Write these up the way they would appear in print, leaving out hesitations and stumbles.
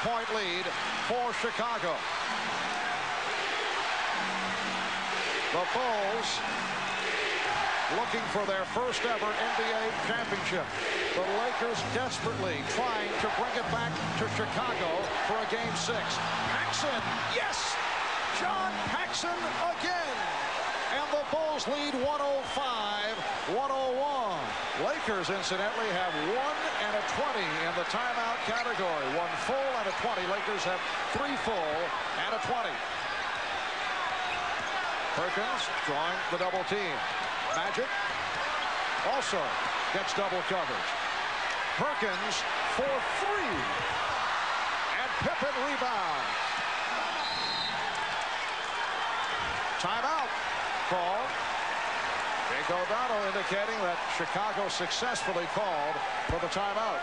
3-point lead for Chicago. The Bulls looking for their first ever NBA championship. The Lakers desperately trying to bring it back to Chicago for a Game 6. Paxson, yes! John Paxson again! And the Bulls lead 105-101. Lakers, incidentally, have 1 and a 20 in the timeout category. 1 full and a 20. Lakers have 3 full and a 20. Perkins drawing the double team. Magic also gets double coverage. Perkins for 3. And Pippen rebounds. Timeout called. Jake O'Donnell indicating that Chicago successfully called for the timeout.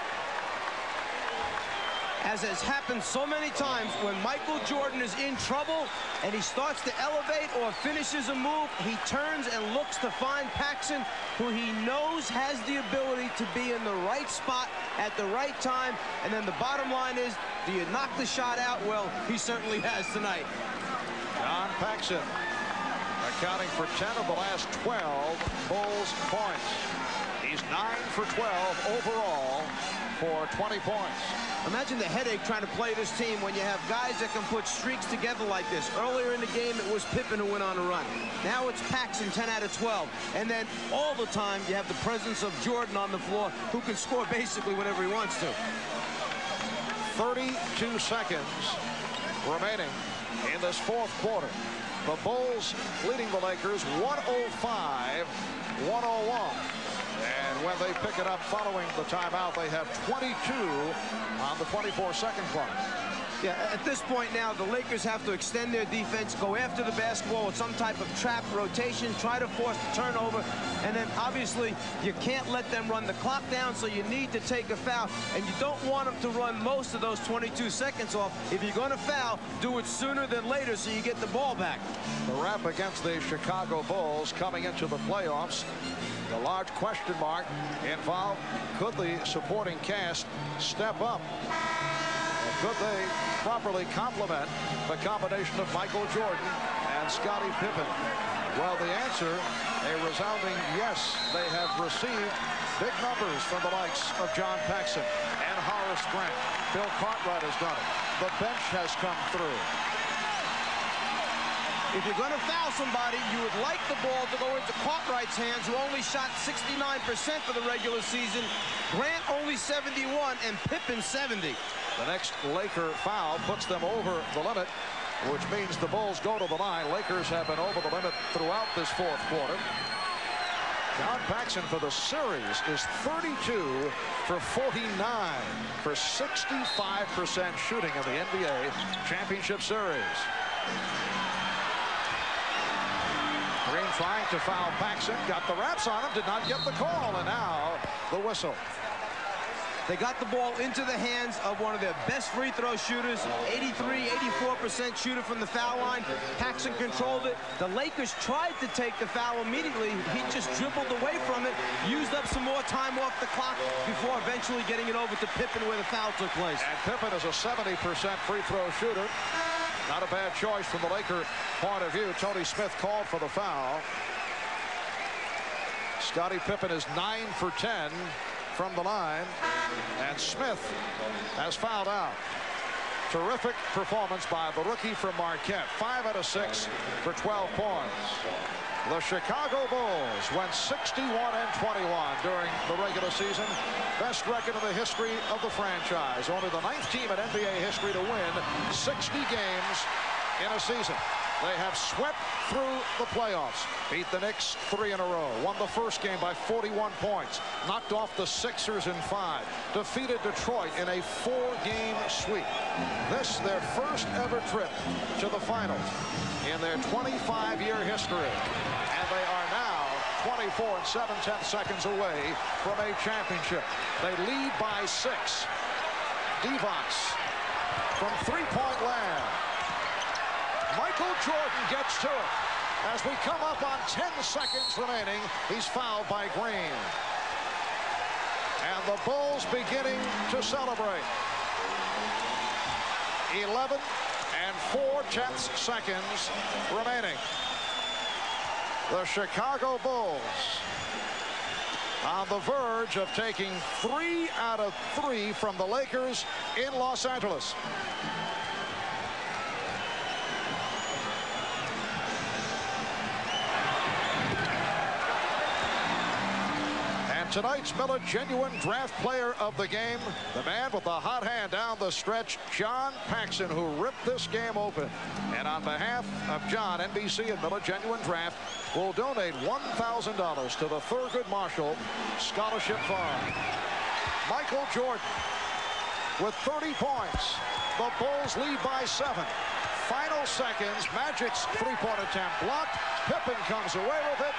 As has happened so many times, when Michael Jordan is in trouble and he starts to elevate or finishes a move, he turns and looks to find Paxson, who he knows has the ability to be in the right spot at the right time. And then the bottom line is, do you knock the shot out? Well, he certainly has tonight. John Paxson accounting for 10 of the last 12 Bulls points. He's 9 for 12 overall for 20 points. Imagine the headache trying to play this team when you have guys that can put streaks together like this. Earlier in the game, it was Pippen who went on a run. Now it's Paxson, 10 out of 12. And then all the time, you have the presence of Jordan on the floor, who can score basically whenever he wants to. 32 seconds remaining in this fourth quarter. The Bulls leading the Lakers 105-101. And when they pick it up following the timeout, they have 22 on the 24-second clock. Yeah, at this point now, the Lakers have to extend their defense, go after the basketball with some type of trap rotation, try to force the turnover, and then obviously you can't let them run the clock down, so you need to take a foul, and you don't want them to run most of those 22 seconds off. If you're going to foul, do it sooner than later so you get the ball back. The rap against the Chicago Bulls coming into the playoffs. The large question mark involved, could the supporting cast step up? Could they properly complement the combination of Michael Jordan and Scottie Pippen? Well, the answer, a resounding yes. They have received big numbers from the likes of John Paxson and Horace Grant. Bill Cartwright has done it. The bench has come through. If you're going to foul somebody, you would like the ball to go into Cartwright's hands, who only shot 69% for the regular season. Grant only 71, and Pippen 70. The next Laker foul puts them over the limit, which means the Bulls go to the line. Lakers have been over the limit throughout this fourth quarter. John Paxson for the series is 32 for 49 for 65% shooting in the NBA Championship Series. Green trying to foul Paxson, got the wraps on him, did not get the call, and now the whistle. They got the ball into the hands of one of their best free throw shooters, 84% shooter from the foul line. Paxson controlled it. The Lakers tried to take the foul immediately. He just dribbled away from it, used up some more time off the clock before eventually getting it over to Pippen where the foul took place. And Pippen is a 70% free throw shooter. Not a bad choice from the Laker point of view. Tony Smith called for the foul. Scottie Pippen is 9 for 10 from the line, and Smith has fouled out. Terrific performance by the rookie from Marquette. 5 out of 6 for 12 points. The Chicago Bulls went 61-21 during the regular season. Best record in the history of the franchise. Only the 9th team in NBA history to win 60 games in a season. They have swept through the playoffs. Beat the Knicks 3 in a row. Won the first game by 41 points. Knocked off the Sixers in 5. Defeated Detroit in a 4-game sweep. This their first ever trip to the finals in their 25-year history. And they are now 24 7/10 seconds away from a championship. They lead by 6. Divac from three-point land. Michael Jordan gets to it. As we come up on 10 seconds remaining, he's fouled by Green. And the Bulls beginning to celebrate. 11.4 seconds remaining. The Chicago Bulls on the verge of taking 3 out of 3 from the Lakers in Los Angeles. Tonight's Miller Genuine Draft Player of the game, the man with the hot hand down the stretch, John Paxson, who ripped this game open. And on behalf of John, NBC, and Miller Genuine Draft will donate $1,000 to the Thurgood Marshall Scholarship Fund. Michael Jordan with 30 points. The Bulls lead by 7. Final seconds, Magic's three-point attempt blocked. Pippen comes away with it.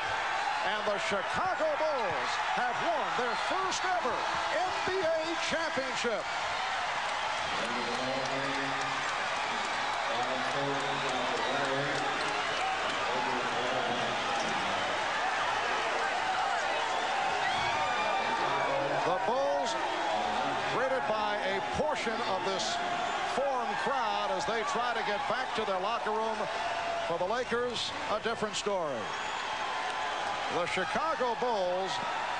And the Chicago Bulls have won their first ever NBA championship. The Bulls, greeted by a portion of this foreign crowd as they try to get back to their locker room. For the Lakers, a different story. The Chicago Bulls'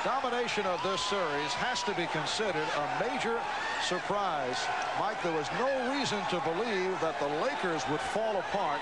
domination of this series has to be considered a major surprise. Mike, there was no reason to believe that the Lakers would fall apart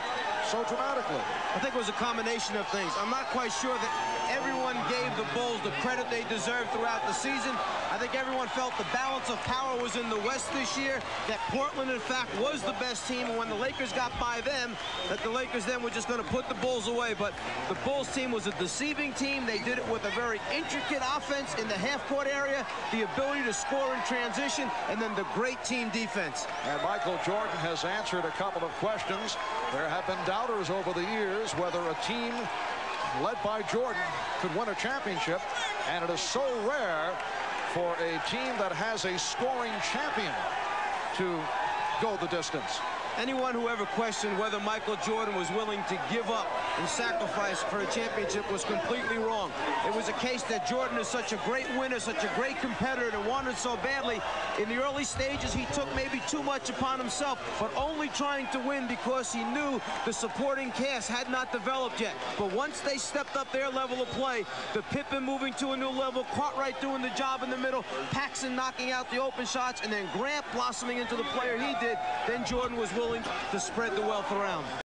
so dramatically. I think it was a combination of things. I'm not quite sure that everyone gave the Bulls the credit they deserved throughout the season. I think everyone felt the balance of power was in the West this year, that Portland, in fact, was the best team, and when the Lakers got by them, that the Lakers then were just going to put the Bulls away. But the Bulls team was a deceiving team. They did it with a very intricate offense in the half-court area, the ability to score in transition, and then the great team defense. And Michael Jordan has answered a couple of questions. There have been doubters over the years whether a team led by Jordan could win a championship, and it is so rare for a team that has a scoring champion to go the distance. Anyone who ever questioned whether Michael Jordan was willing to give up and sacrifice for a championship was completely wrong. It was a case that Jordan is such a great winner, such a great competitor, and wanted so badly. In the early stages, he took maybe too much upon himself, but only trying to win because he knew the supporting cast had not developed yet. But once they stepped up their level of play, the Pippen moving to a new level, Cartwright doing the job in the middle, Paxson knocking out the open shots, and then Grant blossoming into the player he did, then Jordan was willing to spread the wealth around.